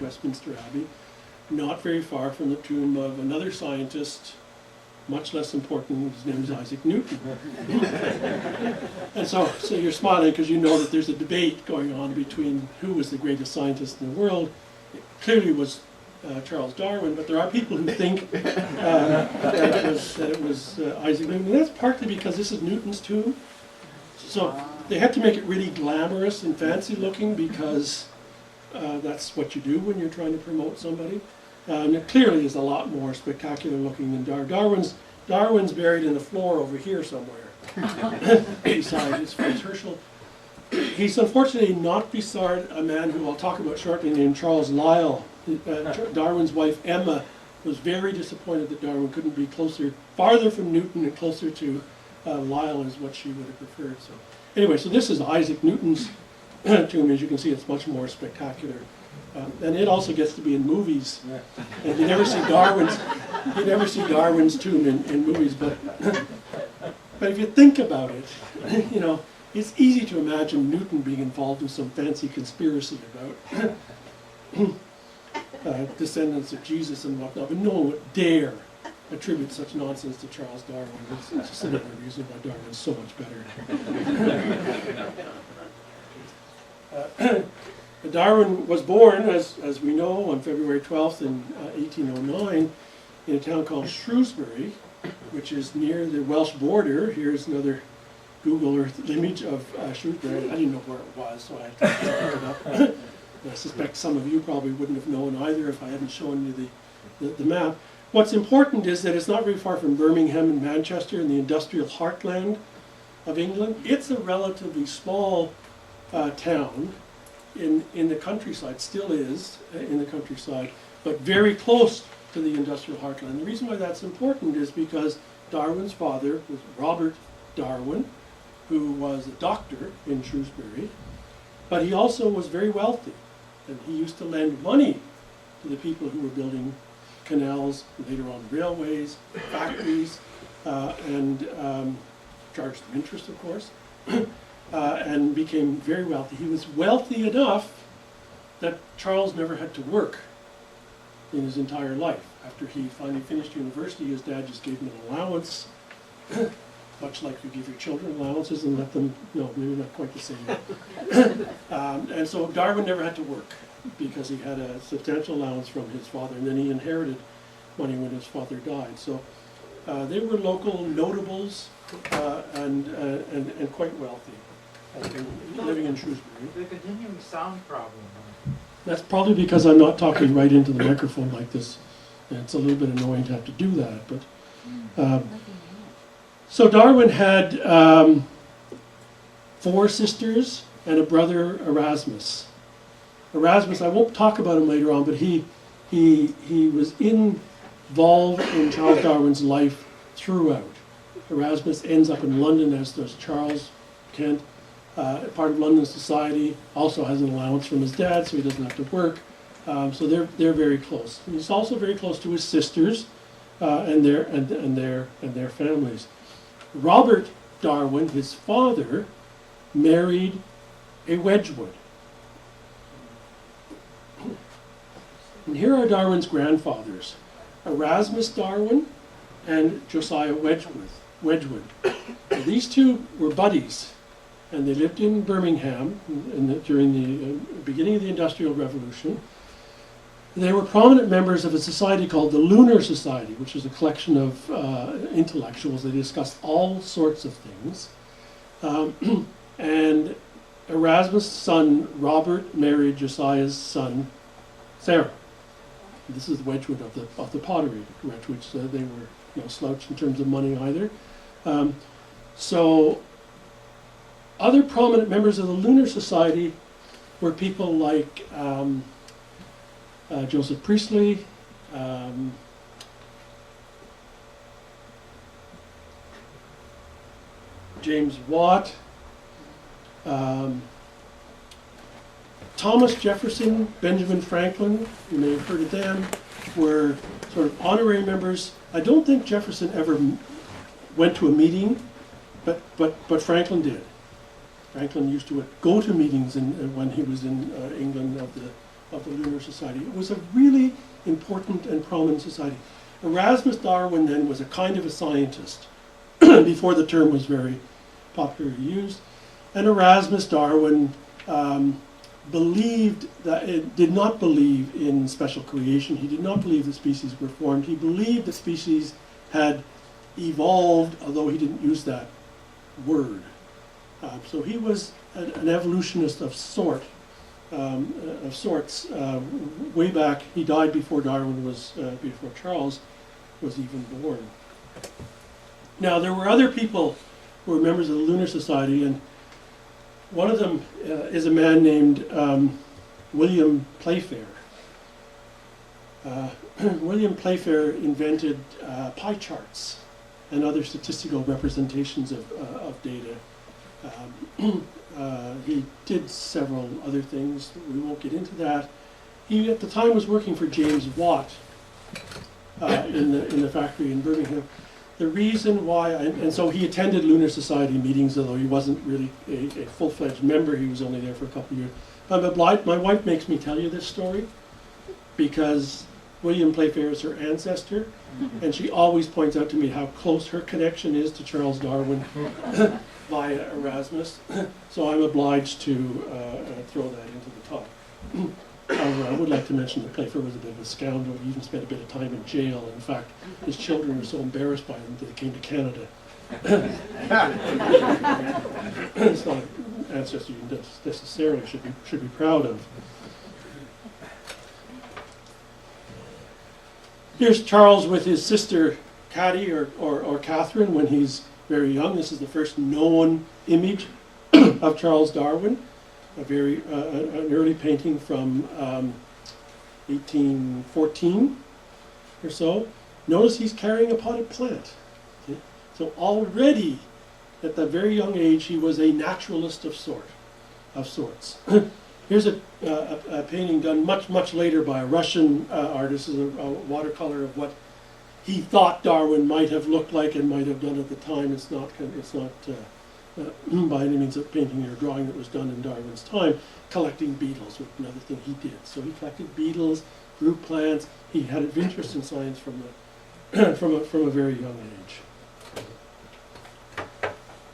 Westminster Abbey, not very far from the tomb of another scientist, much less important. His name is Isaac Newton. And so you're smiling because you know that there's a debate going on between who was the greatest scientist in the world. It clearly was Charles Darwin, but there are people who think that it was Isaac Newton. And that's partly because this is Newton's tomb. So they had to make it really glamorous and fancy looking because that's what you do when you're trying to promote somebody. And it clearly is a lot more spectacular looking than Darwin's. Darwin's buried in the floor over here somewhere, beside his friend Herschel. He's unfortunately not beside a man who I'll talk about shortly named Charles Lyell. Darwin's wife Emma was very disappointed that Darwin couldn't be farther from Newton and closer to Lyell is what she would have preferred. So anyway, so this is Isaac Newton's tomb. As you can see, it's much more spectacular. And it also gets to be in movies. And you never see Darwin's tomb in movies, but if you think about it, you know, it's easy to imagine Newton being involved in some fancy conspiracy about descendants of Jesus and whatnot, but no one would dare attribute such nonsense to Charles Darwin. It's just another reason why Darwin's so much better. Darwin was born, as we know, on February 12th in 1809 in a town called Shrewsbury, which is near the Welsh border. Here's another Google Earth image of Shrewsbury. I didn't know where it was, so I had to look it up. I suspect some of you probably wouldn't have known either if I hadn't shown you the map. What's important is that it's not very far from Birmingham and Manchester in the industrial heartland of England. It's a relatively small town in the countryside, still is in the countryside, but very close to the industrial heartland. The reason why that's important is because Darwin's father was Robert Darwin, who was a doctor in Shrewsbury, but he also was very wealthy, and he used to lend money to the people who were building canals, later on railways, factories, and charged them interest, of course. And became very wealthy. He was wealthy enough that Charles never had to work in his entire life. After he finally finished university, his dad just gave him an allowance, much like you give your children allowances and let them, no, maybe not quite the same. And so Darwin never had to work because he had a substantial allowance from his father, and then he inherited money when his father died. So they were local notables and quite wealthy. Living in Shrewsbury. The continuing sound problem. That's probably because I'm not talking right into the microphone like this. And it's a little bit annoying to have to do that. But so Darwin had 4 sisters and a brother, Erasmus. Erasmus, I won't talk about him later on, but he was involved in Charles Darwin's life throughout. Erasmus ends up in London, as does Charles Kent. Part of Lunar Society, also has an allowance from his dad, so he doesn't have to work. So they're very close. He's also very close to his sisters and their families. Robert Darwin, his father, married a Wedgwood. And here are Darwin's grandfathers: Erasmus Darwin and Josiah Wedgwood. These two were buddies. And they lived in Birmingham during the beginning of the Industrial Revolution. They were prominent members of a society called the Lunar Society, which is a collection of intellectuals. They discussed all sorts of things. And Erasmus' son Robert married Josiah's son Sarah. This is the Wedgwood of the pottery, which they were no slouch in terms of money either. So other prominent members of the Lunar Society were people like Joseph Priestley, James Watt, Thomas Jefferson, Benjamin Franklin, you may have heard of them, were sort of honorary members. I don't think Jefferson ever went to a meeting, but Franklin did. Franklin used to go to meetings when he was in England of of the Lunar Society. It was a really important and prominent society. Erasmus Darwin then was a kind of a scientist before the term was very popularly used. And Erasmus Darwin believed that it did not believe in special creation. He did not believe that species were formed. He believed that species had evolved, although he didn't use that word. So he was an evolutionist of sorts. Way back, he died before Darwin was, before Charles was even born. Now, there were other people who were members of the Lunar Society, and one of them is a man named William Playfair. William Playfair invented pie charts and other statistical representations of data. He did several other things. We won't get into that. He, at the time, was working for James Watt in the factory in Birmingham. The reason why, and so he attended Lunar Society meetings, although he wasn't really a full-fledged member. He was only there for a couple of years. I'm obliged. My wife makes me tell you this story because William Playfair is her ancestor, and she always points out to me how close her connection is to Charles Darwin via Erasmus. So I'm obliged to throw that into the top. However, I would like to mention that Playfair was a bit of a scoundrel. He even spent a bit of time in jail. In fact, his children were so embarrassed by him that they came to Canada. It's not an ancestor you necessarily should be proud of. Here's Charles with his sister Caddy or Catherine when he's very young. This is the first known image of Charles Darwin. An early painting from 1814 or so. Notice he's carrying a potted plant. Okay? So already at that very young age he was a naturalist of sorts. Here's a painting done much later by a Russian artist. This is a watercolor of what he thought Darwin might have looked like and might have done at the time. It's not by any means a painting or drawing that was done in Darwin's time. Collecting beetles was another thing he did. So he collected beetles, grew plants. He had an interest in science from a very young age.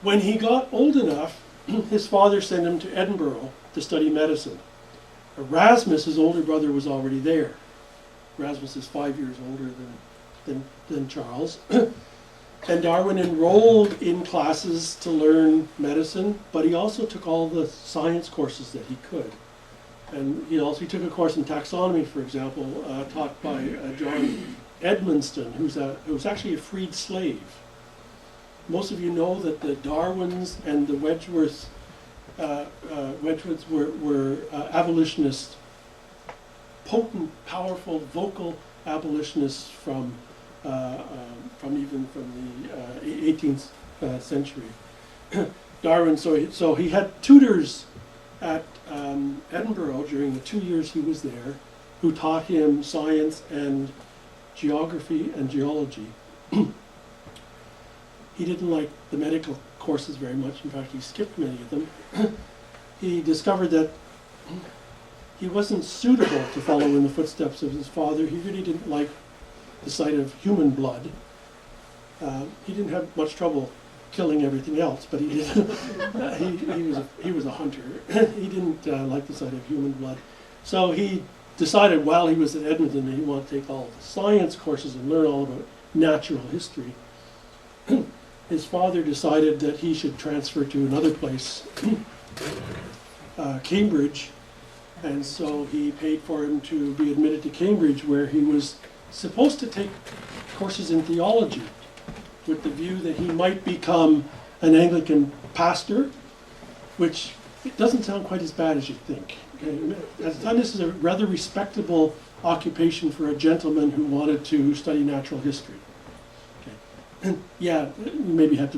When he got old enough, his father sent him to Edinburgh to study medicine. Erasmus, his older brother, was already there. Erasmus is 5 years older than Charles. And Darwin enrolled in classes to learn medicine, but he also took all the science courses that he could. And he took a course in taxonomy, for example, taught by John Edmonston, who's actually a freed slave. Most of you know that the Darwins and the Wedgworths were abolitionists, potent, powerful, vocal abolitionists from the 18th century. Darwin, so he had tutors at Edinburgh during the 2 years he was there, who taught him science and geography and geology. He didn't like the medical courses very much. In fact, he skipped many of them. He discovered that he wasn't suitable to follow in the footsteps of his father. He really didn't like the sight of human blood. He didn't have much trouble killing everything else, but he did. he was a hunter. He didn't like the sight of human blood. So he decided while he was at Edmonton that he wanted to take all the science courses and learn all about natural history. His father decided that he should transfer to another place, Cambridge, and so he paid for him to be admitted to Cambridge, where he was supposed to take courses in theology with the view that he might become an Anglican pastor, which it doesn't sound quite as bad as you think. Okay? At the time, this is a rather respectable occupation for a gentleman who wanted to study natural history. Okay. Yeah, you maybe have to